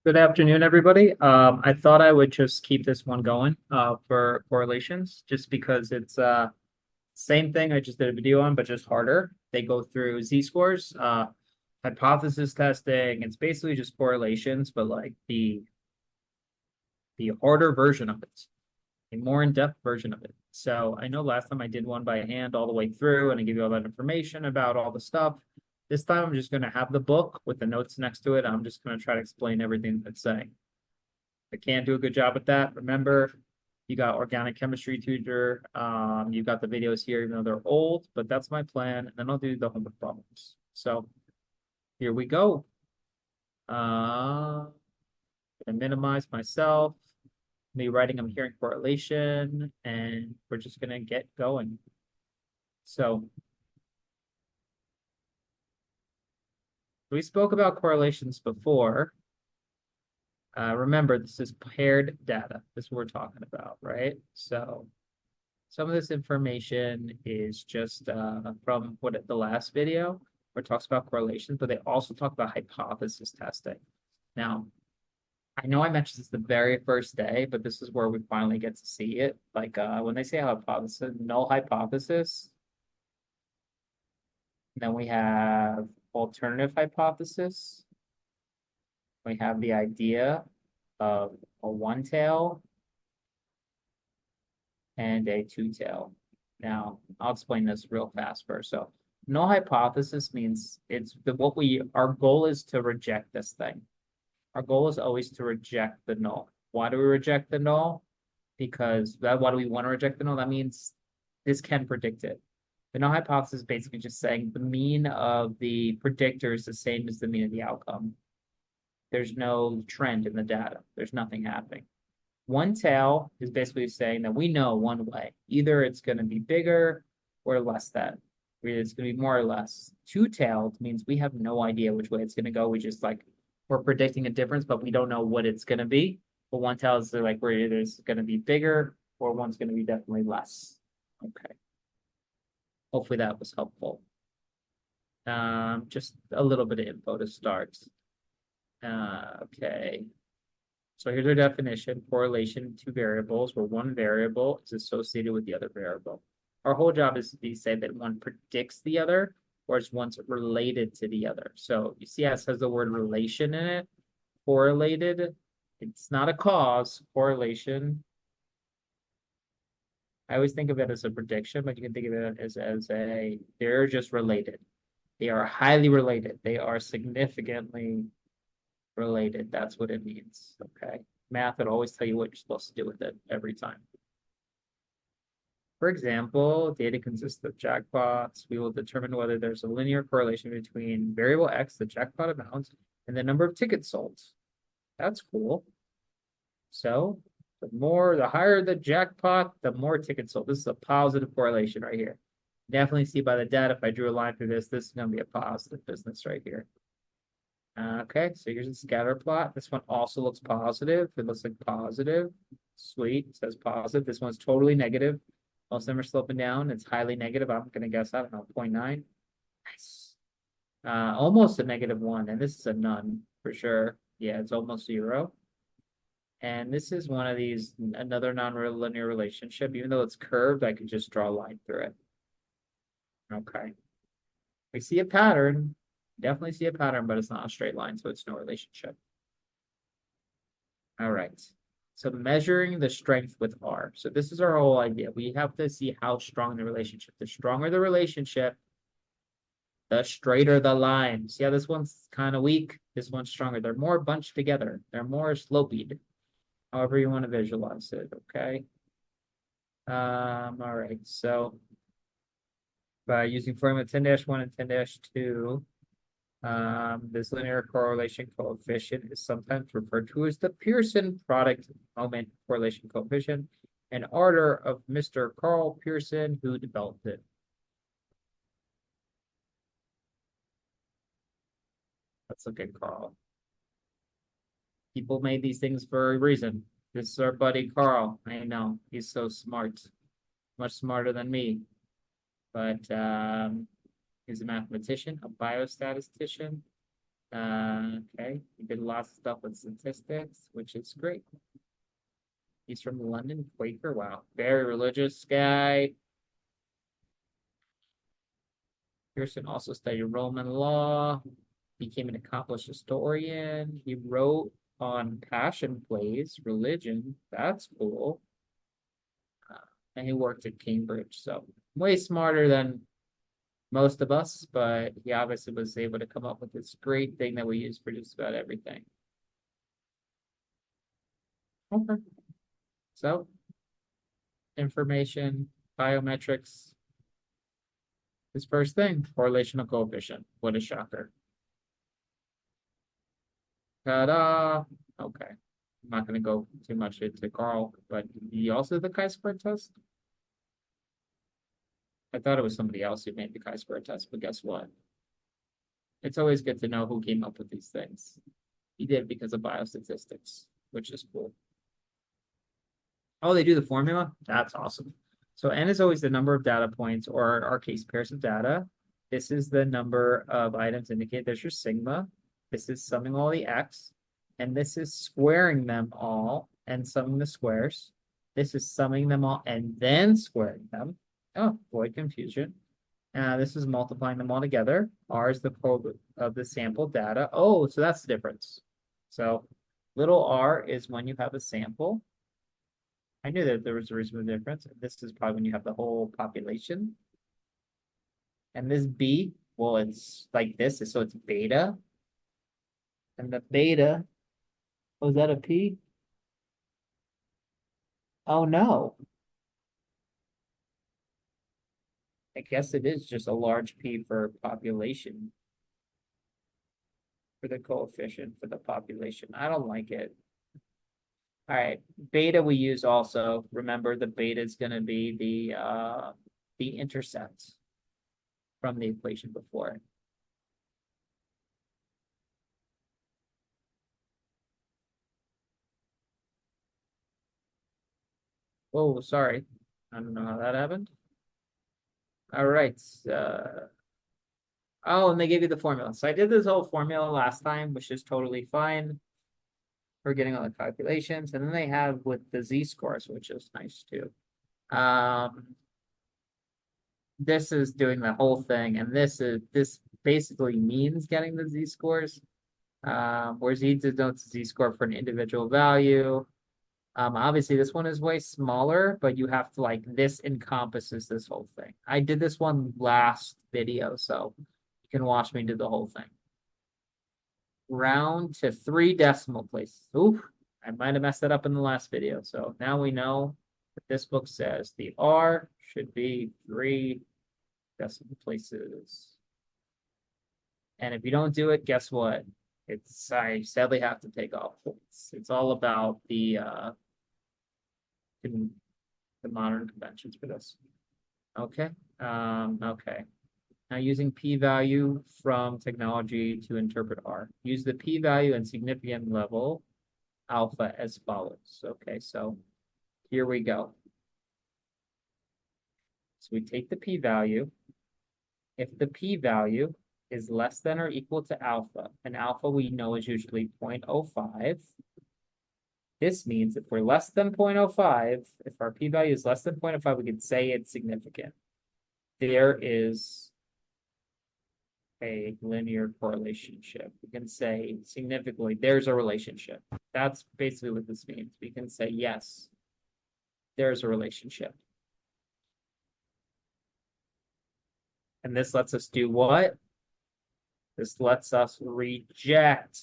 Good afternoon, everybody. I thought I would just keep this one going for correlations, just because it's same thing I just did a video on, but just harder. They go through z-scores, hypothesis testing. It's basically just correlations, but like the harder version of it, a more in-depth version of it. So I know last time I did one by hand all the way through, and I give you all that information about all the stuff. This time I'm just going to have the book with the notes next to it. I'm just going to try to explain everything that's saying. I can't do a good job at that. Remember, you got organic chemistry tutor. You've got the videos here, even though they're old, but that's my plan. And then I'll do the homework problems. So here we go. I minimize myself. Me writing, I'm hearing correlation, and we're just gonna get going. So we spoke about correlations before. Remember, this is paired data. This is what we're talking about, right? So some of this information is just from the last video where it talks about correlations, but they also talk about hypothesis testing. Now, I know I mentioned this the very first day, but this is where we finally get to see it. Like when they say hypothesis, null hypothesis, then we have alternative hypothesis. We have the idea of a one-tail and a two-tail. Now, I'll explain this real fast first. So, null hypothesis means our goal is to reject this thing. Our goal is always to reject the null. Why do we reject the null? Because why do we want to reject the null? That means this can predict it. The null hypothesis is basically just saying the mean of the predictor is the same as the mean of the outcome. There's no trend in the data. There's nothing happening. One tail is basically saying that we know one way. Either it's going to be bigger or less than. It's going to be more or less. Two-tailed means we have no idea which way it's going to go. We're predicting a difference, but we don't know what it's going to be. But one tail is like where either it's going to be bigger or one's going to be definitely less. Okay. Hopefully that was helpful. Just a little bit of info to start. Okay. So here's our definition: correlation of two variables where one variable is associated with the other variable. Our whole job is to say that one predicts the other, or it's one's related to the other. So you see how it says the word relation in it? Correlated. It's not a cause, correlation. I always think of it as a prediction, but you can think of it they're just related. They are highly related. They are significantly related. That's what it means. Okay. Math would always tell you what you're supposed to do with it every time. For example, data consists of jackpots. We will determine whether there's a linear correlation between variable X, the jackpot amount, and the number of tickets sold. That's cool. So the higher the jackpot, the more tickets sold. This is a positive correlation right here. Definitely see by the data, if I drew a line through this is going to be a positive business right here. Okay, so here's a scatter plot. This one also looks positive. It looks like positive. Sweet, it says positive. This one's totally negative. Most of them are sloping down. It's highly negative. I'm going to guess, I don't know, 0.9. Nice. Almost a -1, and this is a none for sure. Yeah, it's almost 0. And this is one of these, another non-linear relationship. Even though it's curved, I can just draw a line through it. Okay. We see a pattern. Definitely see a pattern, but it's not a straight line, so it's no relationship. All right. So measuring the strength with R. So this is our whole idea. We have to see how strong the relationship. The stronger the relationship, the straighter the line. See how this one's kind of weak? This one's stronger. They're more bunched together. They're more sloped. However you want to visualize it, okay? All right. So by using formula 10-1 and 10-2, this linear correlation coefficient is sometimes referred to as the Pearson product moment correlation coefficient, an order of Mr. Carl Pearson, who developed it. Let's look at Carl. People made these things for a reason. This is our buddy Carl. I know, he's so smart, much smarter than me. But he's a mathematician, a biostatistician, Okay, he did lots of stuff with statistics, which is great. He's from London, Quaker. Wow, very religious guy. Pearson also studied Roman law, became an accomplished historian. He wrote on passion plays, religion. That's cool. And he worked at Cambridge, so way smarter than most of us, but he obviously was able to come up with this great thing that we use for just about everything. Okay. So, information, biometrics. This first thing, correlational coefficient. What a shocker. Ta-da! Okay. I'm not going to go too much into Carl, but he also did the chi-square test. I thought it was somebody else who made the chi-square test, but guess what? It's always good to know who came up with these things. He did because of biostatistics, which is cool. Oh, they do the formula? That's awesome. So n is always the number of data points, or in our case, pairs of data. This is the number of items indicated. There's your sigma. This is summing all the x. And this is squaring them all and summing the squares. This is summing them all and then squaring them. Oh, avoid confusion. This is multiplying them all together. R is the code of the sample data. Oh, so that's the difference. So little r is when you have a sample. I knew that there was a reasonable difference. This is probably when you have the whole population. And this B, well, it's like this, so it's beta. And the beta, oh, is that a P? Oh, no. I guess it is just a large P for population. For the coefficient for the population. I don't like it. All right, beta we use also. Remember, the beta is going to be the intercept from the equation before. Oh, sorry. I don't know how that happened. All right. Oh, and they gave you the formula. So I did this whole formula last time, which is totally fine for getting all the calculations. And then they have with the z-scores, which is nice too. This is doing the whole thing, and this basically means getting the z-scores. Where z denotes z-score for an individual value. Obviously this one is way smaller, but you have to like, this encompasses this whole thing. I did this one last video, so you can watch me do the whole thing. Round to 3 decimal places. Oof, I might have messed that up in the last video. So now we know that this book says the R should be 3 decimal places. And if you don't do it, guess what? I sadly have to take off points. It's all about the modern conventions for this. Okay. Okay. Now using p-value from technology to interpret R. Use the p-value and significant level alpha as follows. Okay, so here we go. So we take the p-value. If the p-value is less than or equal to alpha, and alpha we know is usually 0.05. This means if we're less than 0.05, if our p-value is less than 0.05, we can say it's significant. There is a linear correlationship. We can say significantly, there's a relationship. That's basically what this means. We can say, yes, there's a relationship. And this lets us do what? This lets us reject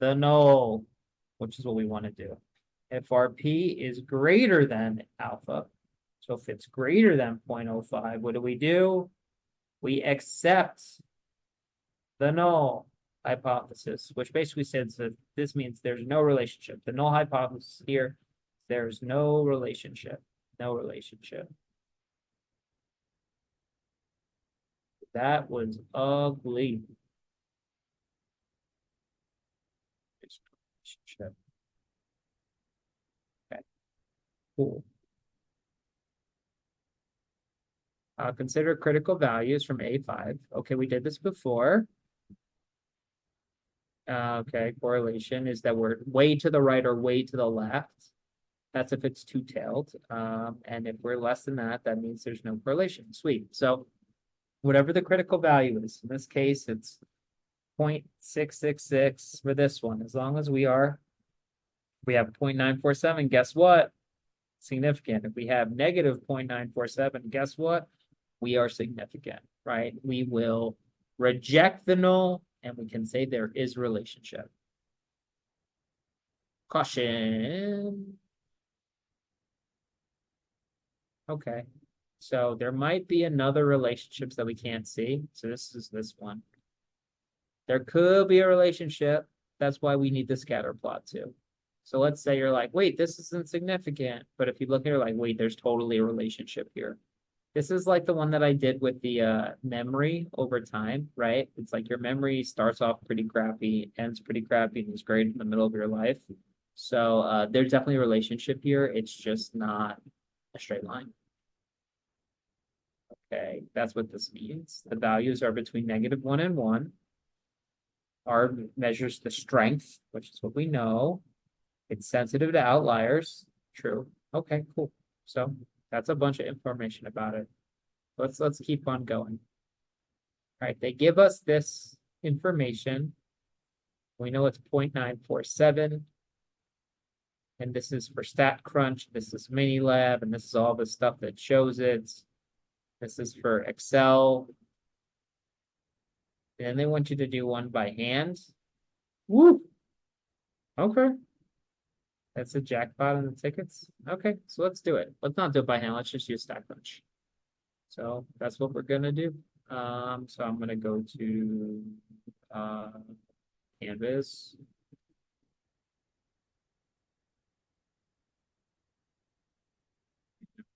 the null, which is what we want to do. If our p is greater than alpha, so if it's greater than 0.05, what do? We accept the null hypothesis, which basically says that this means there's no relationship. The null hypothesis here, there's no relationship. No relationship. That was ugly. Okay, cool. Consider critical values from A5. Okay, we did this before. Okay, correlation is that we're way to the right or way to the left. That's if it's two-tailed. And if we're less than that, that means there's no correlation. Sweet. So whatever the critical value is, in this case, it's 0.666 for this one. As long as we have 0.947, guess what? Significant. If we have negative 0.947, guess what? We are significant, right? We will reject the null and we can say there is relationship. Caution. Okay. So there might be another relationships that we can't see. So this is this one. There could be a relationship. That's why we need the scatter plot too. So let's say you're like, wait, this isn't significant. But if you look here, like, wait, there's totally a relationship here. This is like the one that I did with the memory over time, right? It's like your memory starts off pretty crappy, ends pretty crappy, and is great in the middle of your life. So there's definitely a relationship here. It's just not a straight line. Okay, that's what this means. The values are between -1 and 1. R measures the strength, which is what we know. It's sensitive to outliers. True. Okay, cool. So that's a bunch of information about it. Let's keep on going. All right, they give us this information. We know it's 0.947. And this is for StatCrunch. This is Minilab, and this is all the stuff that shows it. This is for Excel. And they want you to do one by hand. Woo! Okay. That's a jackpot on the tickets. Okay, so let's do it. Let's not do it by hand. Let's just use StatCrunch. So that's what we're gonna do. So I'm gonna go to Canvas.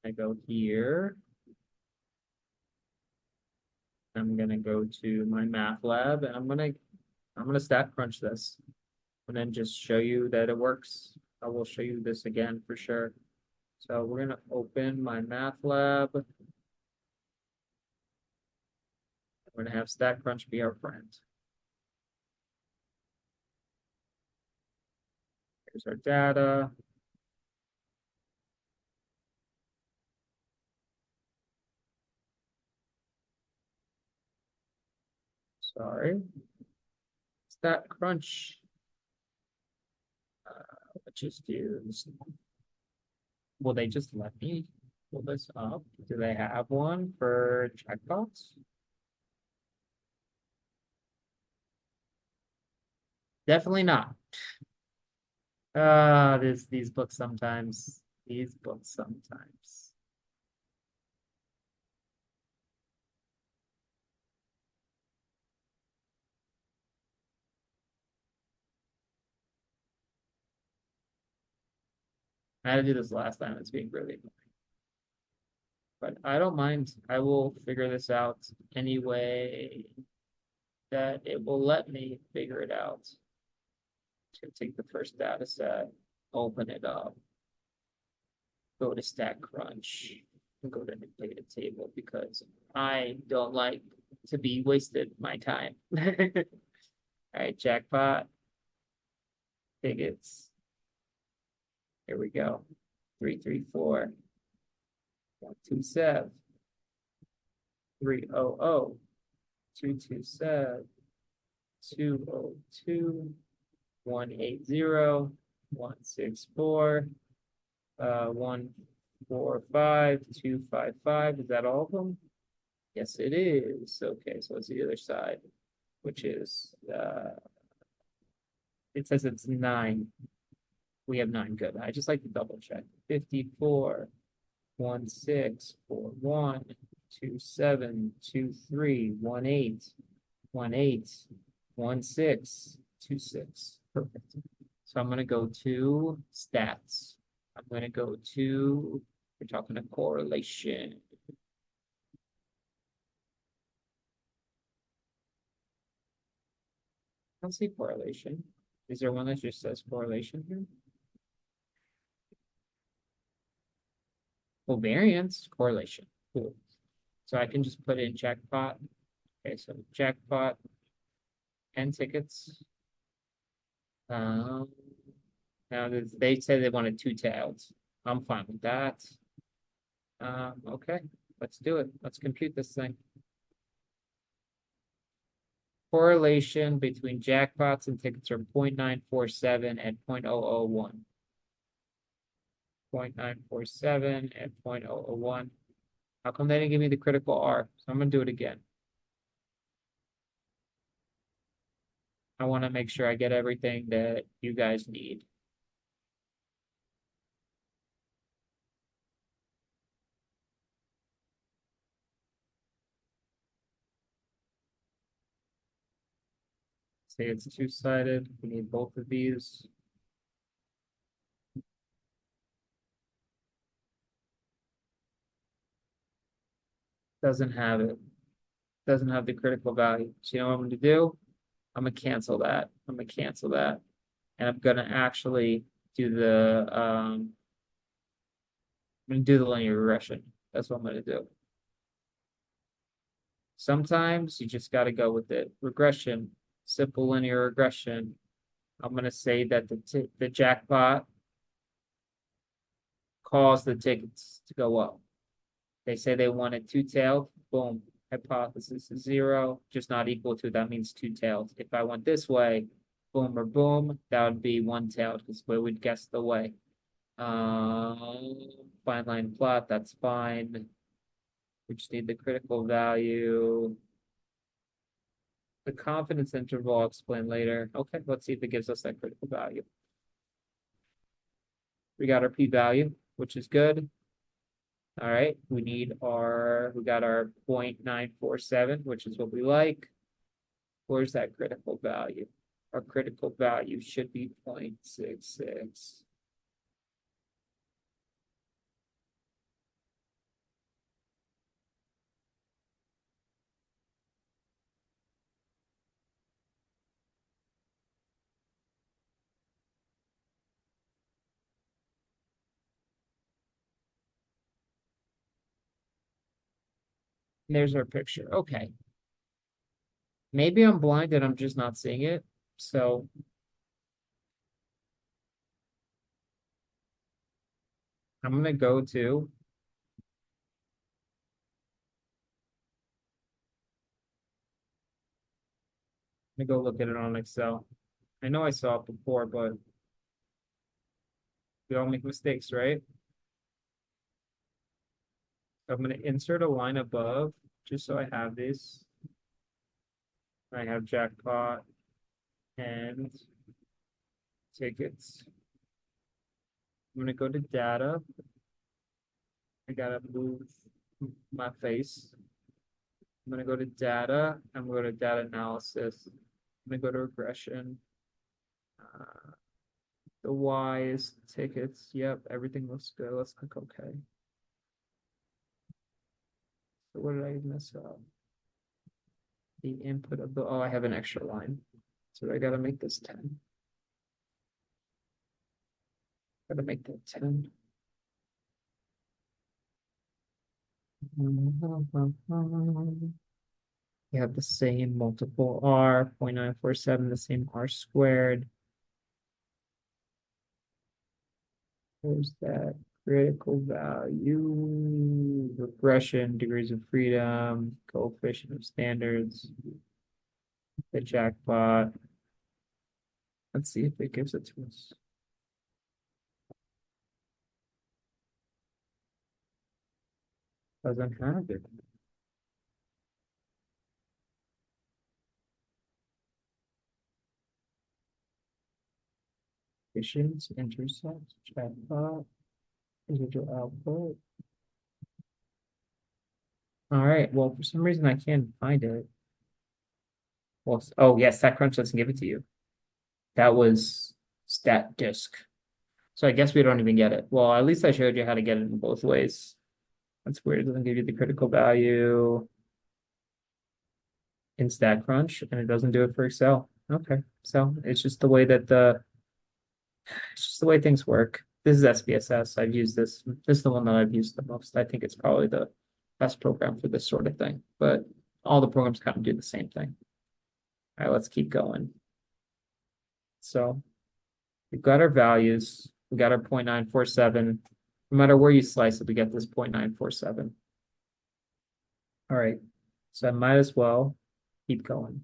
I go here. I'm gonna go to my math lab and I'm gonna StatCrunch this and then just show you that it works. I will show you this again for sure. So we're gonna open my math lab. We're gonna have StatCrunch be our friend. Here's our data. Sorry. StatCrunch. Let's just do this. Will they just let me pull this up? Do they have one for checkbox? Definitely not. These books sometimes. These books sometimes. I had to do this last time. It's being really annoying. But I don't mind. I will figure this out anyway that it will let me figure it out. To take the first data set, open it up, go to StatCrunch, and go to the data table because I don't like to be wasted my time. All right, jackpot, tickets. Here we go. 334, 127, 300, 227, 202, 180, 164, 145, 255. Is that all of them? Yes, it is. Okay, so it's the other side, which is it says it's 9. We have 9. Good. I just like to double check. 54, 16, 41, 27, 23, 18, 18, 16, 26. Perfect. So I'm going to go to stats. I'm going to go to, we're talking a correlation. I don't see correlation. Is there one that just says correlation here? Covariance, correlation. Cool. So I can just put in jackpot. Okay, so jackpot and tickets. Um, now they say they wanted two-tailed. I'm fine with that. Okay, let's do it. Let's compute this thing. Correlation between jackpots and tickets are 0.947 and 0.001. 0.947 and 0.001. How come they didn't give me the critical R? So I'm gonna do it again. I want to make sure I get everything that you guys need. Say it's two-sided. We need both of these. Doesn't have it. Doesn't have the critical value. So you know what I'm going to do? I'm going to cancel that. I'm going to cancel that. And I'm going to actually do I'm going to do the linear regression. That's what I'm going to do. Sometimes you just got to go with it. Regression, simple linear regression. I'm going to say that the jackpot caused the tickets to go up. They say they wanted two-tailed, boom, hypothesis is 0, just not equal to, that means two-tailed. If I went this way, boom or boom, that would be one-tailed, because we would guess the way. Fine line plot, that's fine. We just need the critical value. The confidence interval I'll explain later. Okay, let's see if it gives us that critical value. We got our p-value, which is good. All right, we got our 0.947, which is what we like. Where's that critical value? Our critical value should be 0.66. There's our picture. Okay. Maybe I'm blind and I'm just not seeing it. So I'm gonna go to look at it on Excel. I know I saw it before, but we all make mistakes, right? I'm gonna insert a line above just so I have this. I have jackpot and tickets. I'm gonna go to data. I gotta move my face. I'm gonna go to data. I'm going to data analysis. I'm gonna go to regression. The Y is tickets. Yep, everything looks good. Let's click OK. So what did I mess up? The input of the, I have an extra line. So I gotta make this 10. Gotta make that 10. You have the same multiple R, 0.947, the same R squared. There's that critical value, regression, degrees of freedom, coefficient of standards, the jackpot. Let's see if it gives it to us. Doesn't have it. Coefficients, intercept, jackpot, residual output. All right. Well, for some reason I can't find it. Well, oh yes, StatCrunch doesn't give it to you. That was StatDisk. So I guess we don't even get it. Well, at least I showed you how to get it in both ways. That's weird. It doesn't give you the critical value in StatCrunch, and it doesn't do it for Excel. Okay, so it's just the way that it's just the way things work. This is SPSS. I've used this. This is the one that I've used the most. I think it's probably the best program for this sort of thing. But all the programs kind of do the same thing. All right, let's keep going. So We've got our values. We got our 0.947. No matter where you slice it, we get this 0.947. All right, so I might as well keep going.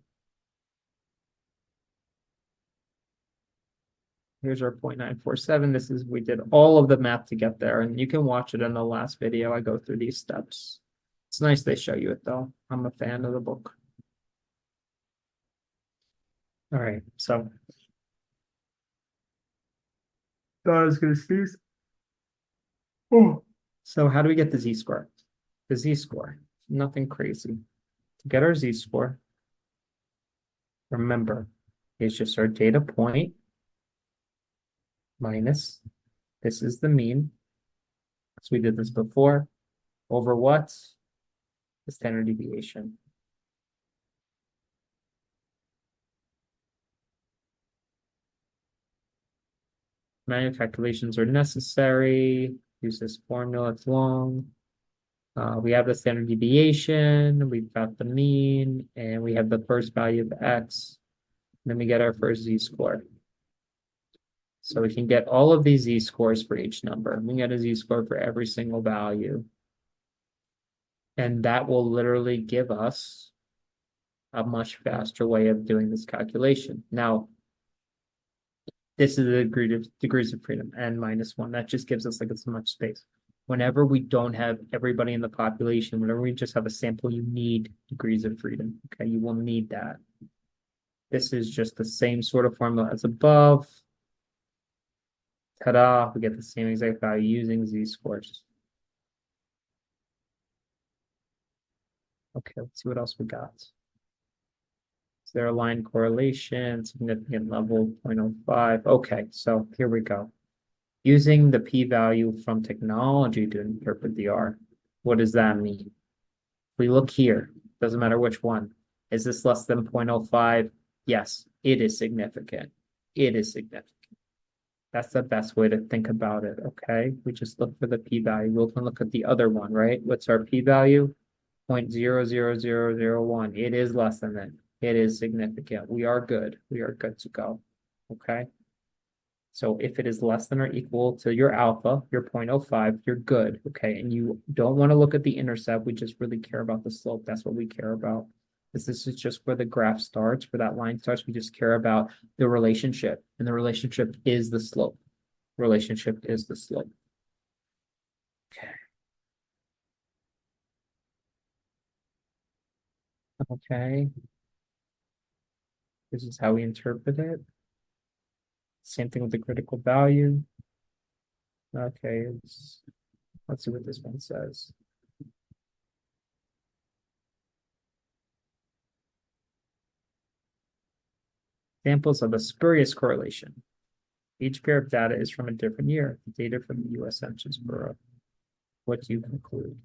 Here's our 0.947. This is, we did all of the math to get there, and you can watch it in the last video. I go through these steps. It's nice they show you it though. I'm a fan of the book. All right, so I was gonna sneeze. Oh. So how do we get the z-score? The z-score, nothing crazy. To get our z-score, remember, it's just our data point minus, this is the mean. So we did this before, over what? The standard deviation. Manual calculations are necessary. Use this formula, it's long. We have the standard deviation, we've got the mean, and we have the first value of x. Then we get our first z-score. So we can get all of these z-scores for each number. We can get a z-score for every single value. And that will literally give us a much faster way of doing this calculation. Now, this is the degrees of freedom, n-1. That just gives us like as much space. Whenever we don't have everybody in the population, whenever we just have a sample, you need degrees of freedom. Okay, you will need that. This is just the same sort of formula as above. Ta-da, we get the same exact value using z-scores. Okay, let's see what else we got. Is there a line correlation, significant level 0.05? Okay, so here we go. Using the p-value from technology to interpret the R. What does that mean? If we look here, doesn't matter which one. Is this less than 0.05? Yes, it is significant. It is significant. That's the best way to think about it, okay? We just look for the p-value. We'll look at the other one, right? What's our p-value? 0.00001. It is less than that. It is significant. We are good. We are good to go, okay? So if it is less than or equal to your alpha, your 0.05, you're good, okay? And you don't want to look at the intercept. We just really care about the slope. That's what we care about. This is just where the graph starts, where that line starts. We just care about the relationship, and the relationship is the slope. Relationship is the slope. Okay. Okay. This is how we interpret it. Same thing with the critical value. Okay, let's see what this one says. Examples of a spurious correlation. Each pair of data is from a different year. The data from the U.S. Census Bureau. What do you conclude?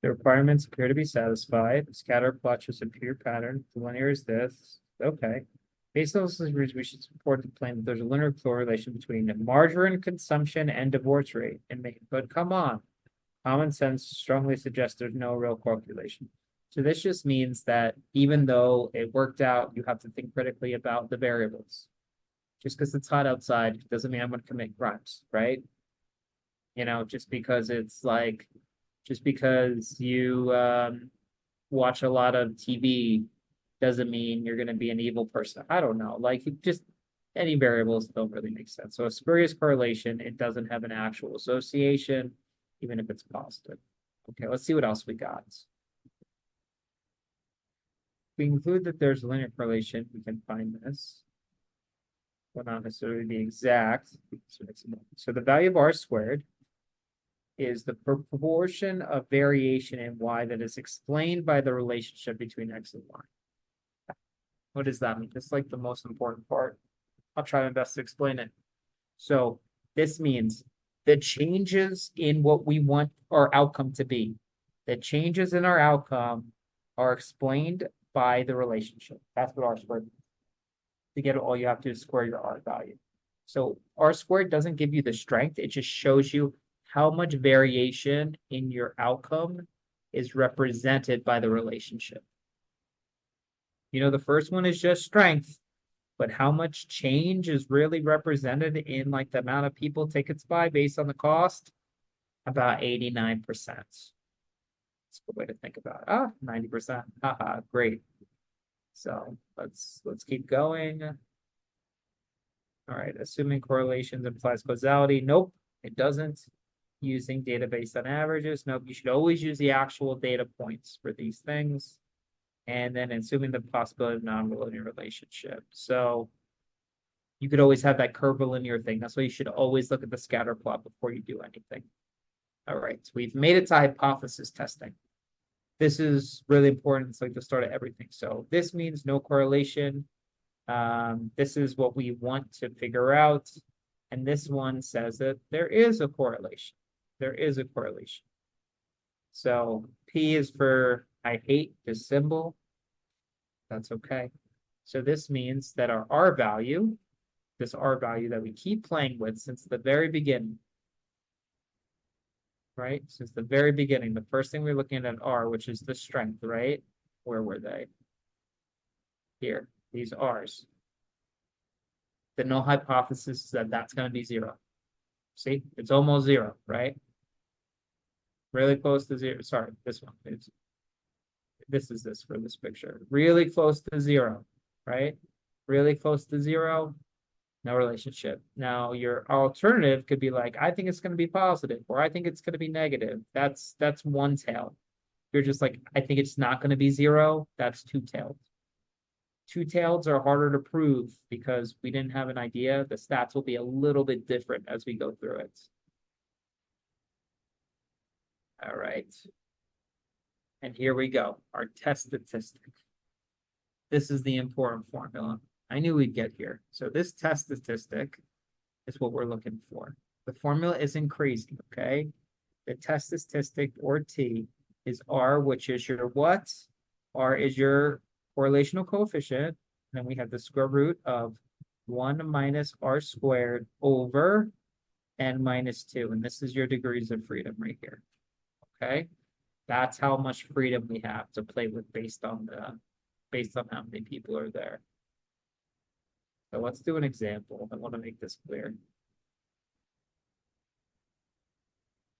The requirements appear to be satisfied. The scatter plot shows a pure pattern. The linear is this. Okay. Based on this reason, we should support the claim that there's a linear correlation between margarine consumption and divorce rate. But come on. Common sense strongly suggests there's no real correlation. So this just means that even though it worked out, you have to think critically about the variables. Just because it's hot outside doesn't mean I'm going to commit crimes, right? You know, just because it's like, just because you watch a lot of TV doesn't mean you're going to be an evil person. I don't know. Like, just any variables don't really make sense. So a spurious correlation, it doesn't have an actual association, even if it's positive. Okay, let's see what else we got. We conclude that there's a linear correlation. We can find this. Will not necessarily be exact. So the value of R squared is the proportion of variation in Y that is explained by the relationship between X and Y. What does that mean? It's like the most important part. I'll try my best to explain it. So this means the changes in what we want our outcome to be. The changes in our outcome are explained by the relationship. That's what R squared means. To get it, all you have to do is square your R value. So R squared doesn't give you the strength. It just shows you how much variation in your outcome is represented by the relationship. You know, the first one is just strength. But how much change is really represented in like the amount of people tickets buy based on the cost? About 89%. That's a good way to think about it. 90%. Haha, great. So let's keep going. All right, assuming correlations implies causality. Nope, it doesn't. Using data based on averages. Nope, you should always use the actual data points for these things. And then assuming the possibility of non-linear relationship. So you could always have that curvilinear thing. That's why you should always look at the scatter plot before you do anything. All right, so we've made it to hypothesis testing. This is really important. It's like the start of everything. So this means no correlation. This is what we want to figure out. And this one says that there is a correlation. There is a correlation. So P is for, I hate this symbol. That's okay. So this means that our R value, this R value that we keep playing with since the very beginning, right? Since the very beginning, the first thing we're looking at R, which is the strength, right? Where were they? Here, these R's. The null hypothesis is that that's going to be 0. See, it's almost 0, right? Really close to 0. Sorry, this one. This is this for this picture. Really close to 0, right? Really close to 0. No relationship. Now, your alternative could be like, I think it's going to be positive, or I think it's going to be negative. That's one tail. You're just like, I think it's not going to be 0. That's two-tailed. Two-tailed are harder to prove because we didn't have an idea. The stats will be a little bit different as we go through it. All right. And here we go, our test statistic. This is the important formula. I knew we'd get here. So this test statistic is what we're looking for. The formula isn't crazy, okay? The test statistic, or T, is R, which is your what? R is your correlational coefficient. And then we have the square root of 1 minus R squared over n minus 2. And this is your degrees of freedom right here, okay? That's how much freedom we have to play with based on how many people are there. So let's do an example. I want to make this clear.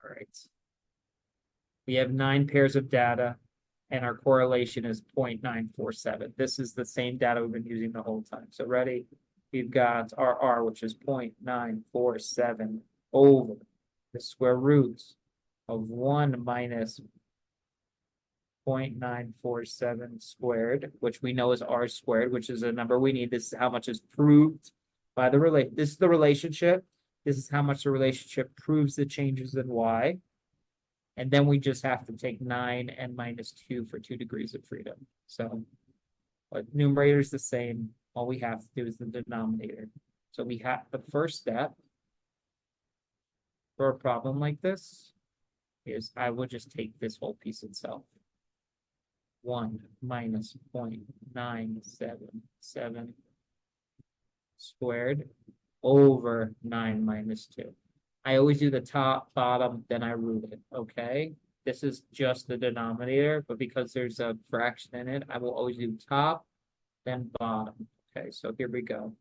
All right. We have 9 pairs of data, and our correlation is 0.947. This is the same data we've been using the whole time. So ready? We've got our R, which is 0.947 over the square root of 1 minus 0.947 squared, which we know is R squared, which is a number we need. This is how much is proved by the relate. This is the relationship. This is how much the relationship proves the changes in Y. And then we just have to take 9 and minus 2 for 2 degrees of freedom. So numerator is the same. All we have to do is the denominator. So we have the first step for a problem like this is I will just take this whole piece itself. 1 minus 0.977 squared over 9 minus 2. I always do the top, bottom, then I root it, okay? This is just the denominator, but because there's a fraction in it, I will always do top, then bottom. Okay, so here we go.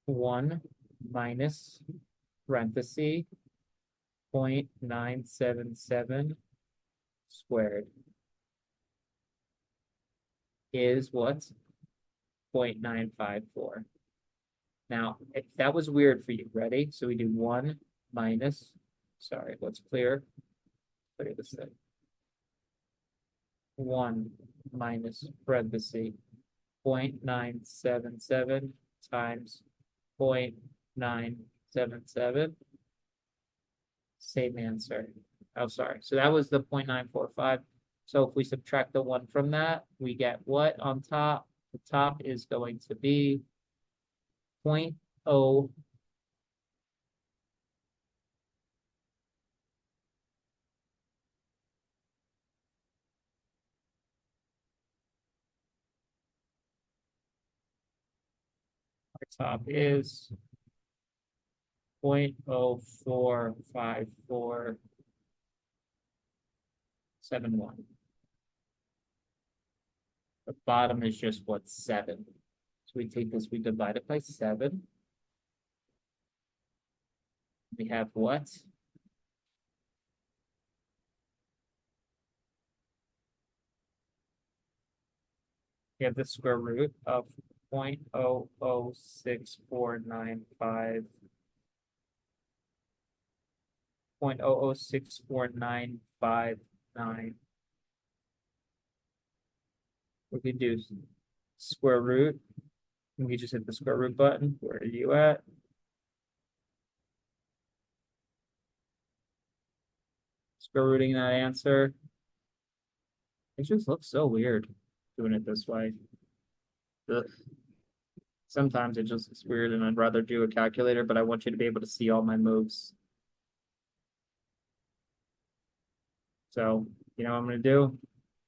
One minus parenthesis 0.977 squared is what? 0.954. Now, if that was weird for you, ready? So we do 1 minus, sorry, let's clear this thing. 1 minus parenthesis 0.977 times 0.977. Same answer. Oh, sorry. So that was the 0.945. So if we subtract the 1 from that, we get what on top? The top is going to be 0.0. Our top is 0.045471. The bottom is just what, 7. So we take this, we divide it by 7. We have what? We have the square root of 0.006495. 0.006495. We can do square root. We just hit the square root button. Where are you at? Square rooting that answer. It just looks so weird doing it this way. Ugh. Sometimes it just looks weird and I'd rather do a calculator, but I want you to be able to see all my moves. So, you know what I'm going to do?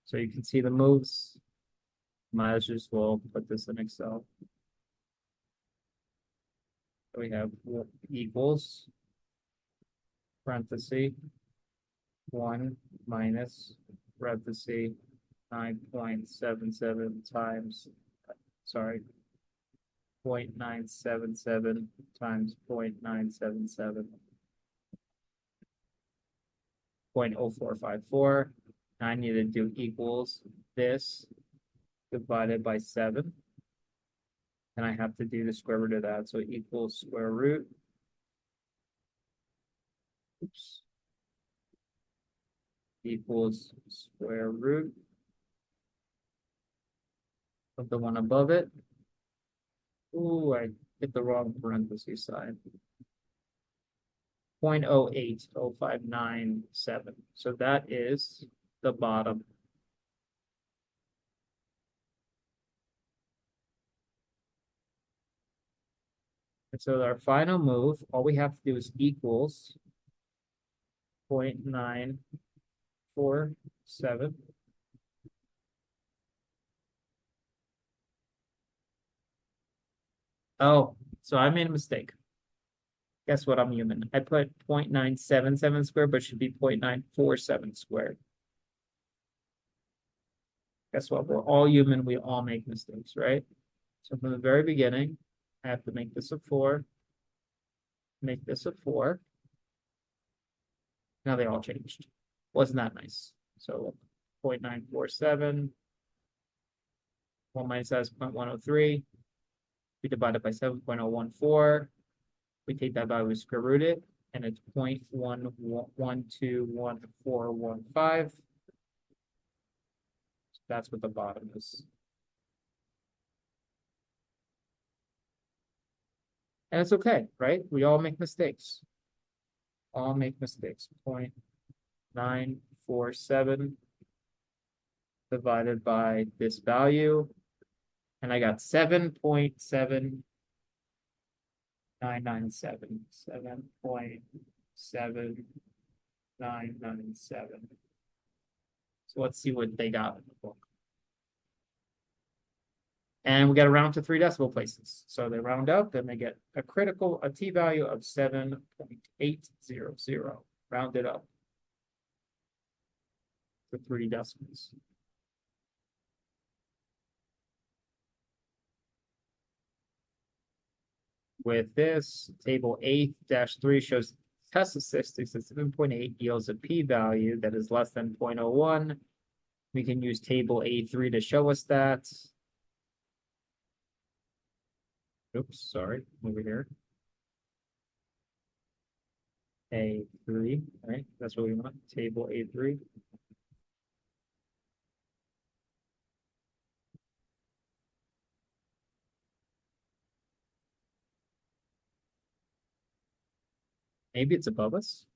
So you can see the moves. Might as just well put this in Excel. So we have equals parenthesis 1 minus parenthesis 9.77 times, sorry, 0.977 times 0.977. 0.0454. I need to do equals this divided by 7. And I have to do the square root of that. So equals square root. Oops. Equals square root of the one above it. Ooh, I hit the wrong parenthesis sign. 0.080597. So that is the bottom. And so our final move, all we have to do is equals 0.947. Oh, so I made a mistake. Guess what? I'm human. I put 0.977 squared, but it should be 0.947 squared. Guess what? We're all human. We all make mistakes, right? So from the very beginning, I have to make this a 4, make this a 4. Now they all changed. Wasn't that nice? So 0.947, 1 minus that is 0.103. We divide it by 7.014. We take that value, we square root it, and it's 0.1121415. That's what the bottom is. And it's okay, right? We all make mistakes. All make mistakes. 0.947 divided by this value. And I got 7.7997. 7.7997. So let's see what they got in the book. And we got to round to 3 decimal places. So they round up, then they get a t-value of 7.800. Rounded up to 3 decimals. With this, table 8-3 shows test statistics at 7.8 yields a p-value that is less than 0.01. We can use table A3 to show us that. Oops, sorry, over here. A3, right? That's what we want, table A3. Maybe it's above us.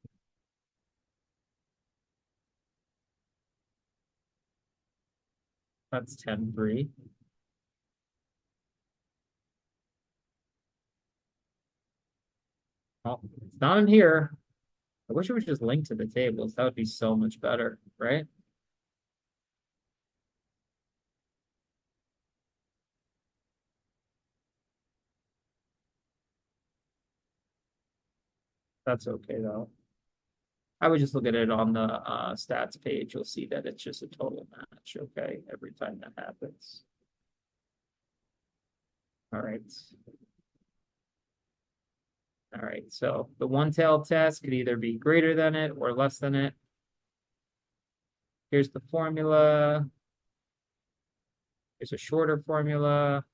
That's 10.3. Oh, it's not in here. I wish it would just link to the tables. That would be so much better, right? That's okay though. I would just look at it on the stats page. You'll see that it's just a total match, okay, every time that happens. All right. All right, so the one-tailed test could either be greater than it or less than it. Here's the formula. Here's a shorter formula.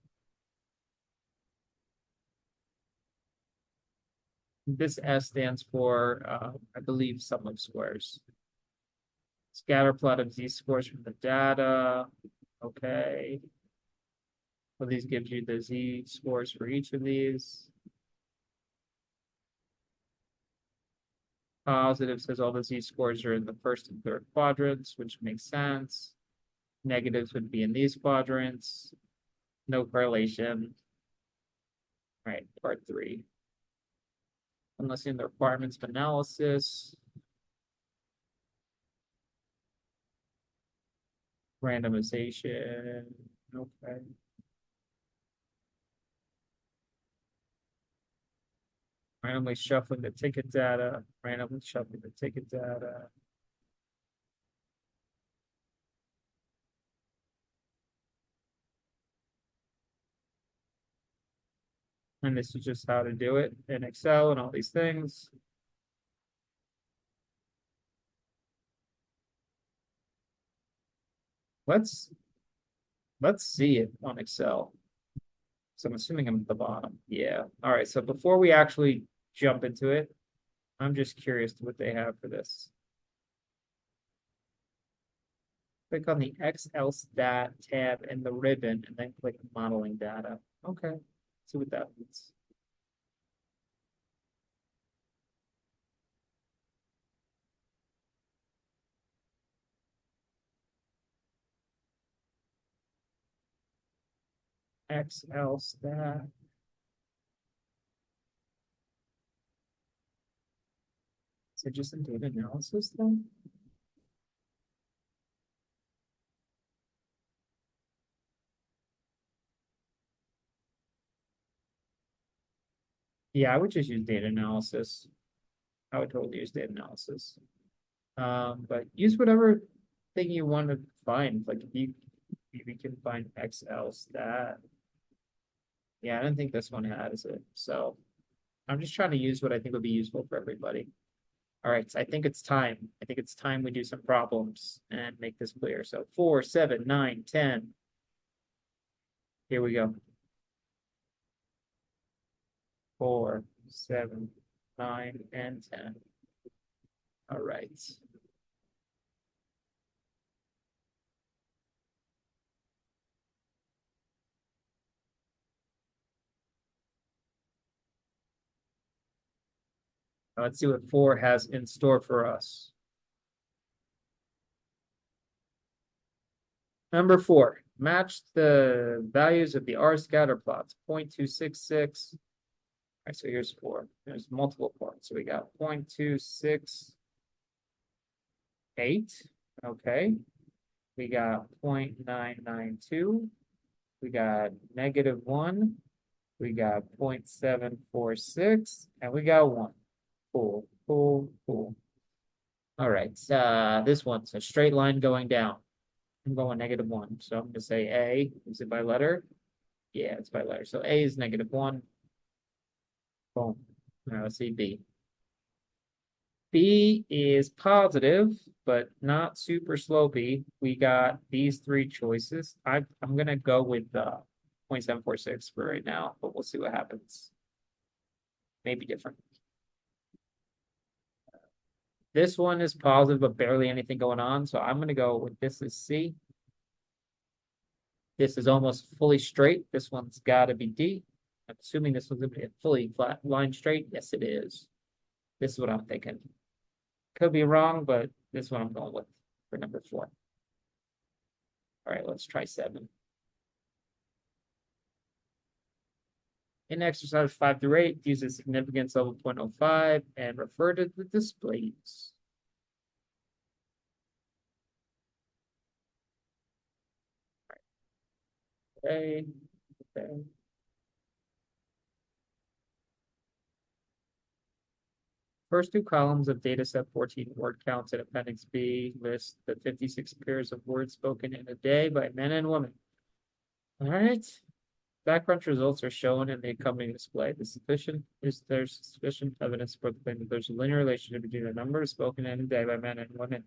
This S stands for, I believe, sum of squares. Scatter plot of z-scores from the data. Okay. Well, these gives you the z-scores for each of these. Positive says all the z-scores are in the first and third quadrants, which makes sense. Negatives would be in these quadrants. No correlation. All right, part 3. Unless in the requirements of analysis. Randomization. Okay. Randomly shuffling the ticket data. Randomly shuffling the ticket data. And this is just how to do it in Excel and all these things. Let's see it on Excel. So I'm assuming I'm at the bottom. Yeah. All right. So before we actually jump into it, I'm just curious to what they have for this. Click on the XLStat tab in the ribbon and then click modeling data. Okay. See what that means. XLStat. Is it just in data analysis then? Yeah, I would just use data analysis. I would totally use data analysis. But use whatever thing you want to find. Like if you can find XLStat. Yeah, I don't think this one has it. So I'm just trying to use what I think would be useful for everybody. All right, so I think it's time. I think it's time we do some problems and make this clear. So 4, 7, 9, 10. Here we go. 4, 7, 9, and 10. All right. Now let's see what 4 has in store for us. Number 4, match the values of the R scatter plots, 0.266. All right, so here's 4. There's multiple parts. So we got 0.268. Okay. We got 0.992. We got -1. We got 0.746. And we got 1. Cool, cool, cool. All right. This one's a straight line going down. I'm going -1. So I'm going to say A. Is it by letter? Yeah, it's by letter. So A is -1. Boom. All right, let's see B. B is positive, but not super slopey. We got these 3 choices. I'm going to go with 0.746 for right now, but we'll see what happens. Maybe different. This one is positive, but barely anything going on. So I'm going to go with this is C. This is almost fully straight. This one's got to be D. I'm assuming this one's going to be a fully flat line straight. Yes, it is. This is what I'm thinking. Could be wrong, but this is what I'm going with for number 4. All right, let's try 7. In exercise 5 through 8, use the significance level 0.05 and refer to the displays. Okay. Okay. First two columns of dataset 14 word counts in Appendix B list the 56 pairs of words spoken in a day by men and women. All right. Backcrunch results are shown in the accompanying display. There's sufficient evidence for the claim that there's a linear relationship between the number spoken in a day by men and women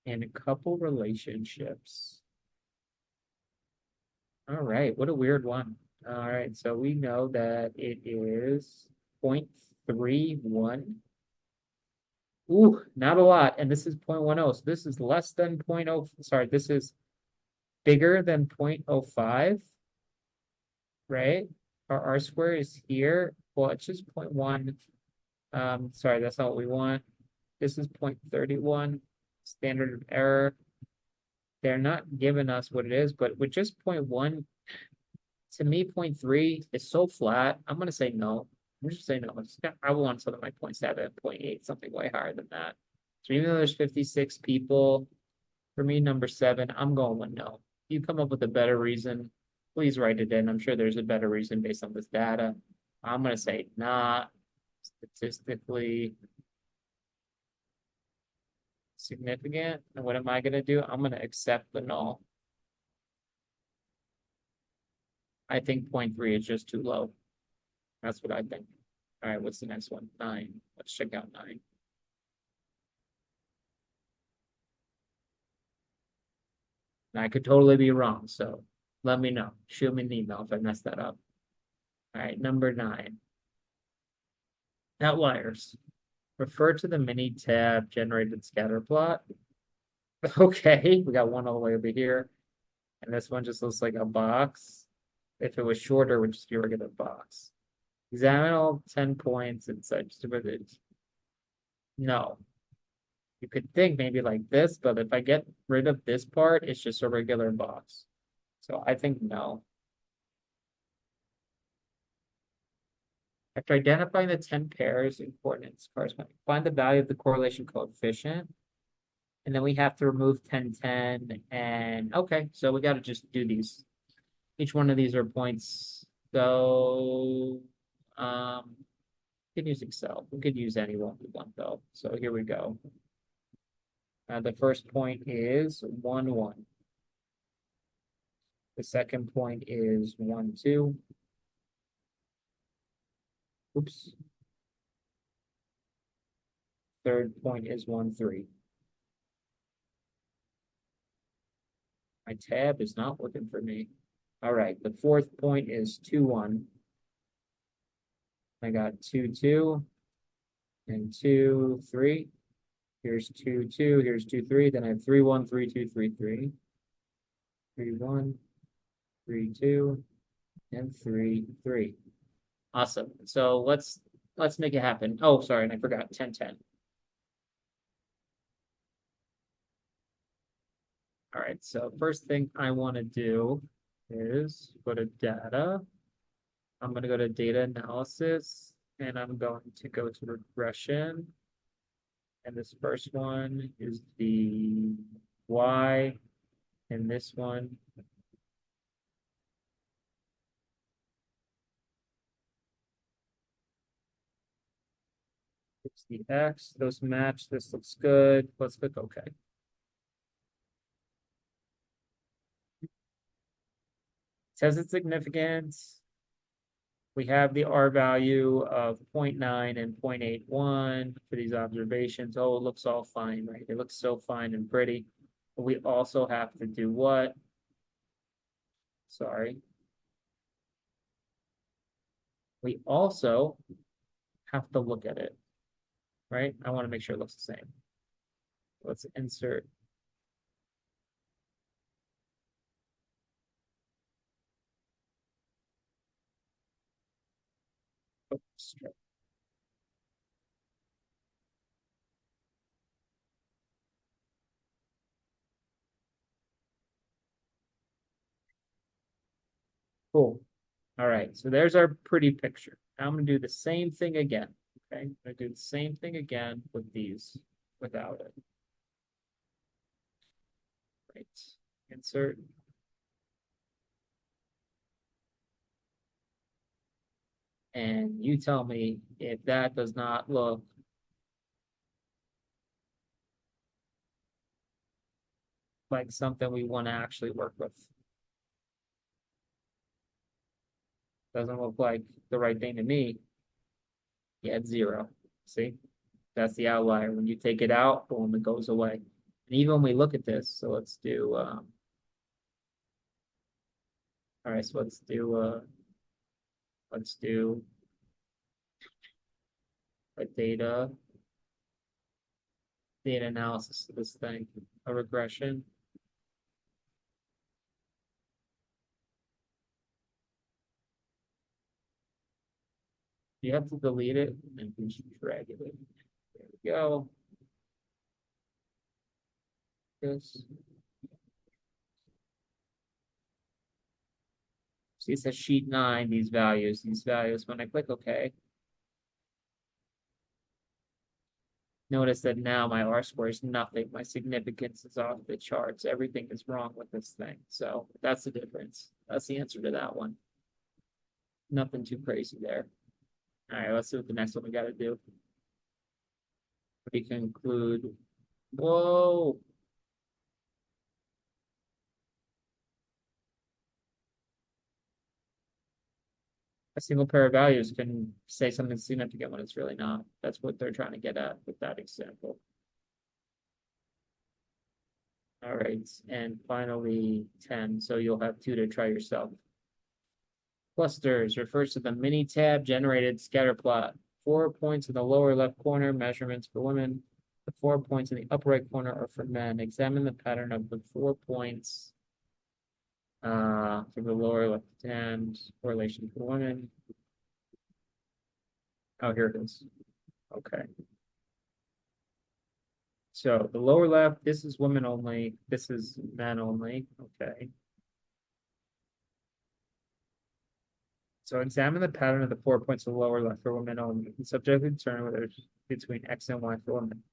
and a couple relationships. All right, what a weird one. All right, so we know that it is 0.31. Ooh, not a lot, and this is 0.10, so this is less than 0.0, sorry, this is bigger than 0.05, right? Our R square is here, well, it's just 0.1. Sorry, that's not what we want. This is 0.31, standard of error. They're not giving us what it is, but with just 0.1, to me, 0.3 is so flat. I'm gonna say no. I'm just saying no. I want something like 0.7, 0.8, something way higher than that. So even though there's 56 people, for me, number 7, I'm going with no. If you come up with a better reason, please write it in. I'm sure there's a better reason based on this data. I'm gonna say not statistically significant. And what am I gonna do? I'm gonna accept the null. I think 0.3 is just too low. That's what I think. All right, what's the next one? 9. Let's check out 9. And I could totally be wrong, so let me know. Shoot me an email if I messed that up. All right, number 9. Outliers. Refer to the mini tab generated scatter plot. Okay, we got one all the way over here. And this one just looks like a box. If it was shorter, it would just be a regular box. Examine all 10 points inside distributed. No. You could think maybe like this, but if I get rid of this part, it's just a regular box. So I think no. After identifying the 10 pairs in coordinates corresponding, find the value of the correlation coefficient. And then we have to remove 10, 10, and okay, so we got to just do these. Each one of these are points. So we could use Excel. We could use any one we want though. So here we go. The first point is 1, 1. The second point is 1, 2. Oops. Third point is 1, 3. My tab is not working for me. All right, the fourth point is 2, 1. I got 2, 2, and 2, 3. Here's 2, 2, here's 2, 3. Then I have 3, 1, 3, 2, 3, 3. 3, 1, 3, 2, and 3, 3. Awesome. So let's make it happen. Oh, sorry, and I forgot 10, 10. All right, so first thing I want to do is go to data. I'm going to go to data analysis, and I'm going to go to regression. And this first one is the Y, and this one is the X. Those match. This looks good. Let's click OK. Says it's significant. We have the R value of 0.9 and 0.81 for these observations. Oh, it looks all fine, right? It looks so fine and pretty. But we also have to do what? Sorry. We also have to look at it, right? I want to make sure it looks the same. Let's insert. Oops. Cool. All right, so there's our pretty picture. Now I'm going to do the same thing again. Okay, I'm going to do the same thing again with these without it. Right, insert. And you tell me if that does not look like something we want to actually work with. Doesn't look like the right thing to me. Yeah, it's 0. See, that's the outlier. When you take it out, boom, it goes away. And even when we look at this, so let's do, all right, so let's do a data analysis of this thing, a regression. You have to delete it and just drag it in. There we go. This. See, it says sheet 9, these values. When I click OK, notice that now my R square is nothing. My significance is off the charts. Everything is wrong with this thing. So that's the difference. That's the answer to that one. Nothing too crazy there. All right, let's see what the next one we got to do. We conclude. Whoa. A single pair of values can say something significant when it's really not. That's what they're trying to get at with that example. All right, and finally 10. So you'll have 2 to try yourself. Clusters refers to the mini-tab generated scatter plot. 4 points in the lower left corner, measurements for women. The 4 points in the upper right corner are for men. Examine the pattern of the 4 points for the lower left hand correlation for women. Oh, here it is. Okay. So the lower left, this is women only. This is men only. Okay. So examine the pattern of the 4 points of the lower left for women only. The subject will determine whether it's between X and Y for women.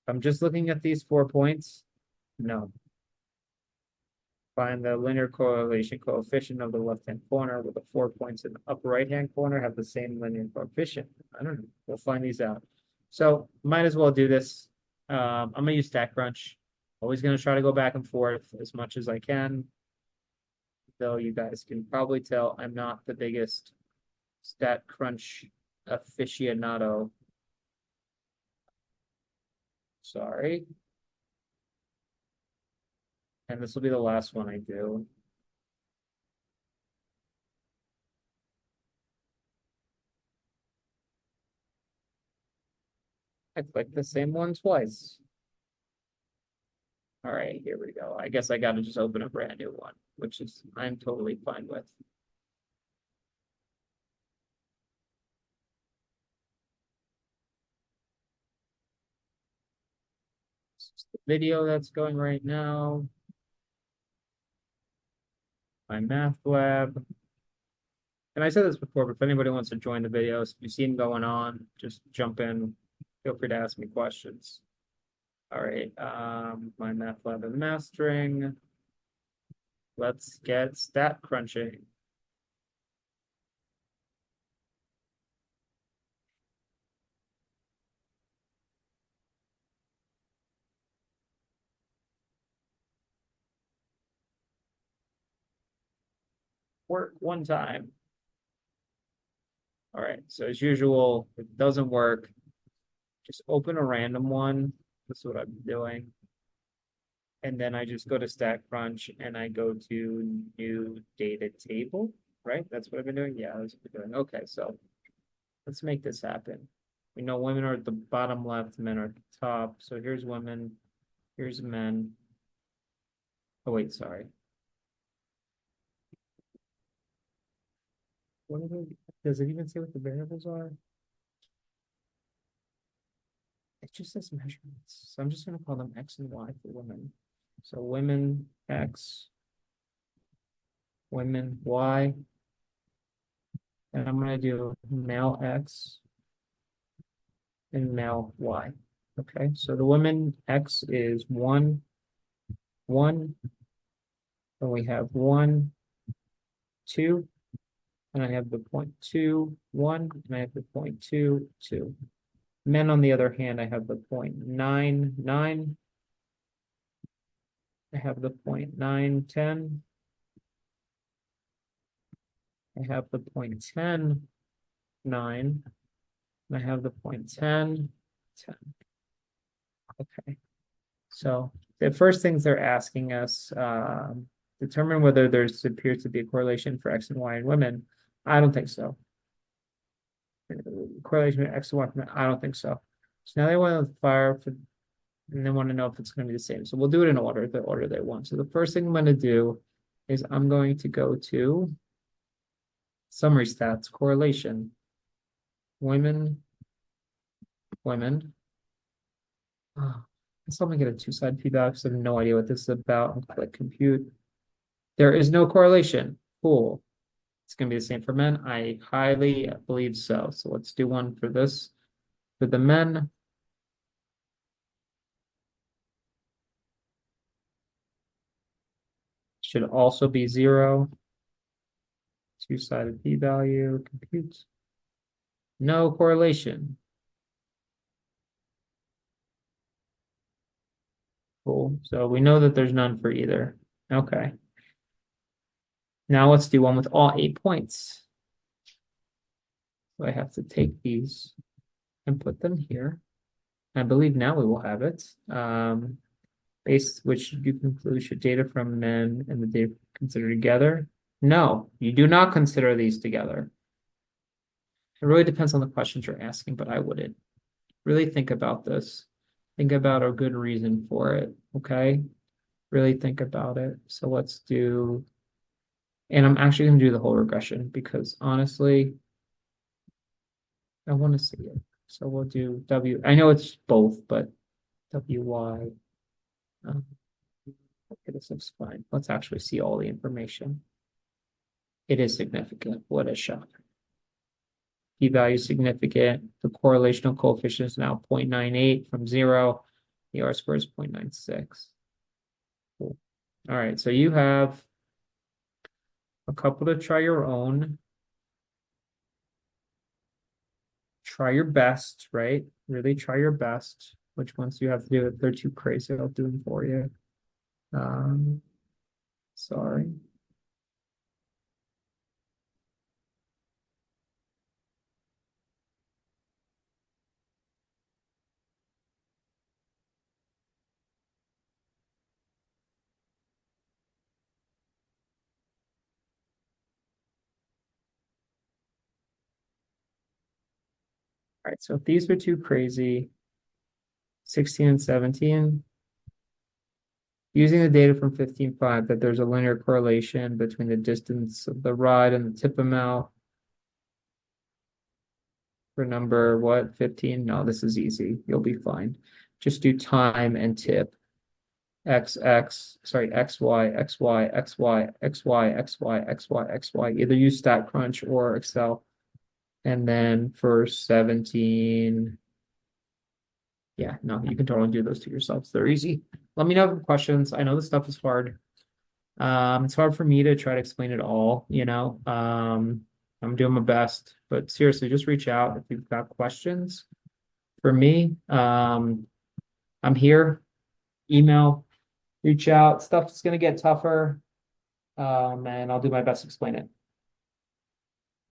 If I'm just looking at these 4 points, no. Find the linear correlation coefficient of the left-hand corner with the 4 points in the upper right-hand corner have the same linear coefficient. I don't know. We'll find these out. So might as well do this. I'm gonna use StatCrunch. Always gonna try to go back and forth as much as I can. Though you guys can probably tell I'm not the biggest StatCrunch aficionado. Sorry. And this will be the last one I do. I clicked the same one twice. All right, here we go. I guess I got to just open a brand new one, which is I'm totally fine with. This is the video that's going right now. My math lab. And I said this before, but if anybody wants to join the videos, if you see them going on, just jump in. Feel free to ask me questions. All right, my math lab and mastering. Let's get stat crunching. Work one time. All right, so as usual, if it doesn't work, just open a random one. That's what I'm doing. And then I just go to StatCrunch and I go to new data table, right? That's what I've been doing. Yeah, that's what I've been doing. Okay, so let's make this happen. We know women are at the bottom left, men are at the top. So here's women, here's men. Oh, wait, sorry. What are they? Does it even say what the variables are? It just says measurements. So I'm just going to call them X and Y for women. So women X, women Y. And I'm going to do male X and male Y. Okay, so the women X is 1, 1. Then we have 1, 2, and I have the 0.21, and I have the 0.22. Men, on the other hand, I have the 0.99. I have the 0.910. I have the 0.109. And I have the 0.1010. Okay. So the first things they're asking us, determine whether there's appears to be a correlation for X and Y in women. I don't think so. Correlation with X and Y, I don't think so. So now they want to fire for, and they want to know if it's going to be the same. So we'll do it in order, the order they want. So the first thing I'm going to do is I'm going to go to summary stats, correlation, women. Oh, I still gonna get a two-sided feedback because I have no idea what this is about. I'll click compute. There is no correlation. Cool. It's gonna be the same for men. I highly believe so. So let's do one for this. For the men. Should also be 0. Two-sided p-value, compute. No correlation. Cool. So we know that there's none for either. Okay. Now let's do one with all 8 points. So I have to take these and put them here. I believe now we will have it. Base which you conclude should data from men and the data considered together. No, you do not consider these together. It really depends on the questions you're asking, but I wouldn't. Really think about this. Think about a good reason for it, okay? Really think about it. So let's do, and I'm actually going to do the whole regression because honestly, I want to see it. So we'll do W. I know it's both, but WY. Okay, this looks fine. Let's actually see all the information. It is significant. What a shock. P-value is significant. The correlational coefficient is now 0.98 from 0. The R-squared is 0.96. Cool. All right, so you have a couple to try your own. Try your best, right? Really try your best. Which ones you have to do if they're too crazy, I'll do them for you. Sorry. All right, so if these are too crazy, 16 and 17, using the data from 15.5 that there's a linear correlation between the distance of the ride and the tip amount. For number, what, 15? No, this is easy. You'll be fine. Just do time and tip. XY, XY. Either use StatCrunch or Excel. And then for 17, yeah, no, you can totally do those to yourselves. They're easy. Let me know if you have questions. I know this stuff is hard. It's hard for me to try to explain it all, you know. I'm doing my best, but seriously, just reach out if you've got questions for me. I'm here. Email, reach out. Stuff's gonna get tougher. And I'll do my best to explain it.